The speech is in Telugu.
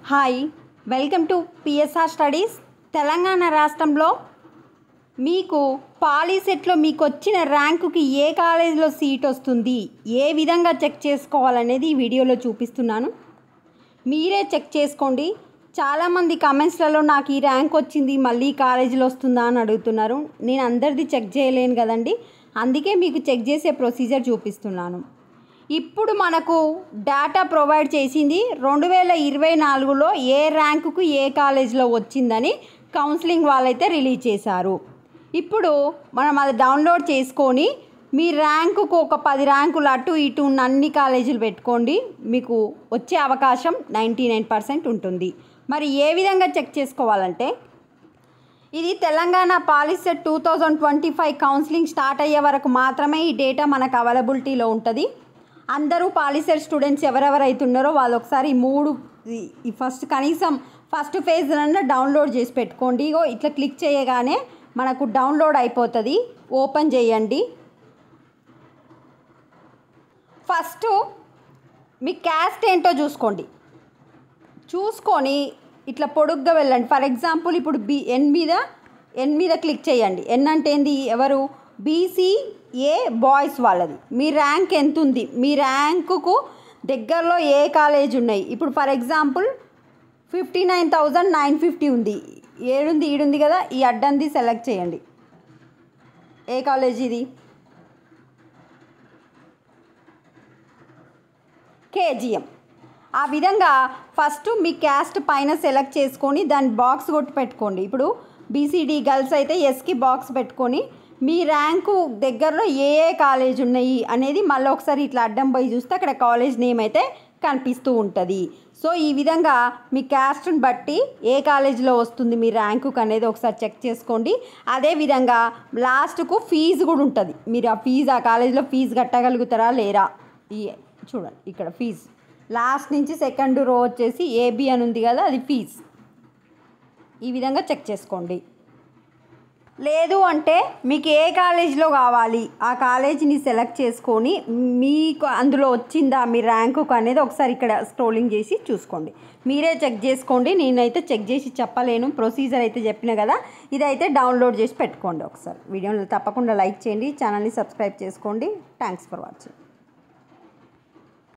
Hi welcome to PSR studies. Telangana రాష్ట్రంలో మీకు పాలీసెట్లో మీకు వచ్చిన ర్యాంకుకి ఏ కాలేజీలో సీట్ వస్తుంది, ఏ విధంగా చెక్ చేసుకోవాలనేది ఈ వీడియోలో చూపిస్తున్నాను. మీరే చెక్ చేసుకోండి. చాలామంది కామెంట్స్లలో నాకు ఈ ర్యాంక్ వచ్చింది మళ్ళీ కాలేజీలో వస్తుందా అని అడుగుతున్నారు. నేను అందరిది చెక్ చేయలేను కదండి, అందుకే మీకు చెక్ చేసే ప్రొసీజర్ చూపిస్తున్నాను. ఇప్పుడు మనకు డేటా ప్రొవైడ్ చేసింది 2024లో ఏ ర్యాంకుకు ఏ కాలేజీలో వచ్చిందని కౌన్సిలింగ్ వాళ్ళైతే రిలీజ్ చేశారు. ఇప్పుడు మనం అది డౌన్లోడ్ చేసుకొని మీ ర్యాంకుకు ఒక 10 ర్యాంకులు అటు ఇటు ఉన్న అన్ని కాలేజీలు పెట్టుకోండి. మీకు వచ్చే అవకాశం 99% ఉంటుంది. మరి ఏ విధంగా చెక్ చేసుకోవాలంటే, ఇది తెలంగాణ పాలీసెట్ 2025 కౌన్సిలింగ్ స్టార్ట్ అయ్యే వరకు మాత్రమే ఈ డేటా మనకు అవైలబిలిటీలో ఉంటుంది. అందరూ పాలీసెట్ స్టూడెంట్స్ ఎవరెవరైతున్నారో వాళ్ళు ఒకసారి ఈ ఫస్ట్ ఫేజ్ డౌన్లోడ్ చేసి పెట్టుకోండి. ఇగో ఇట్లా క్లిక్ చేయగానే మనకు డౌన్లోడ్ అయిపోతుంది. ఓపెన్ చేయండి. ఫస్ట్ మీ క్యాస్ట్ ఏంటో చూసుకొని ఇట్లా పొడుగ్గా వెళ్ళండి. ఫర్ ఎగ్జాంపుల్ ఇప్పుడు ఎన్ మీద క్లిక్ చేయండి. ఎన్ అంటే ఏంది, ఎవరు, BCA బాయ్స్ వాళ్ళది. మీ ర్యాంక్ ఎంత ఉంది, మీ ర్యాంకుకు దగ్గరలో ఏ కాలేజ్ ఉన్నాయి. ఇప్పుడు ఫర్ ఎగ్జాంపుల్ 59,950 ఉంది. ఈడుంది కదా, ఈ అడ్డంది సెలెక్ట్ చేయండి. ఏ కాలేజ్ ఇది, KGM. ఆ విధంగా ఫస్ట్ మీ క్యాస్ట్ పైన సెలెక్ట్ చేసుకొని దాని బాక్స్ కొట్టి పెట్టుకోండి. ఇప్పుడు BCD గర్ల్స్ అయితే ఎస్కి బాక్స్ పెట్టుకొని మీ ర్యాంకు దగ్గరలో ఏ కాలేజ్ ఉన్నాయి అనేది మళ్ళీ ఒకసారి ఇట్లా అడ్డం పోయి చూస్తే అక్కడ కాలేజ్ నేమ్ అయితే కనిపిస్తూ ఉంటుంది. సో ఈ విధంగా మీ క్యాస్ట్ని బట్టి ఏ కాలేజీలో వస్తుంది మీ ర్యాంకుకు అనేది ఒకసారి చెక్ చేసుకోండి. అదేవిధంగా లాస్ట్కు ఫీజు కూడా ఉంటుంది. మీరు ఆ కాలేజీలో ఫీజు కట్టగలుగుతారా లేరా చూడండి. ఇక్కడ ఫీజు లాస్ట్ నుంచి సెకండ్ రో వచ్చేసి AB అని ఉంది కదా, అది ఫీజు. ఈ విధంగా చెక్ చేసుకోండి. లేదు అంటే మీకు ఏ కాలేజీలో కావాలి ఆ కాలేజీని సెలెక్ట్ చేసుకొని మీకు అందులో వచ్చిందా మీ ర్యాంకుకు అనేది ఒకసారి ఇక్కడ స్క్రోలింగ్ చేసి చూసుకోండి. మీరే చెక్ చేసుకోండి, నేనైతే చెక్ చేసి చెప్పలేను. ప్రొసీజర్ అయితే చెప్పిన కదా, ఇదైతే డౌన్లోడ్ చేసి పెట్టుకోండి. ఒకసారి వీడియోని తప్పకుండా లైక్ చేయండి, ఛానల్ని సబ్స్క్రైబ్ చేసుకోండి. Thanks for watching.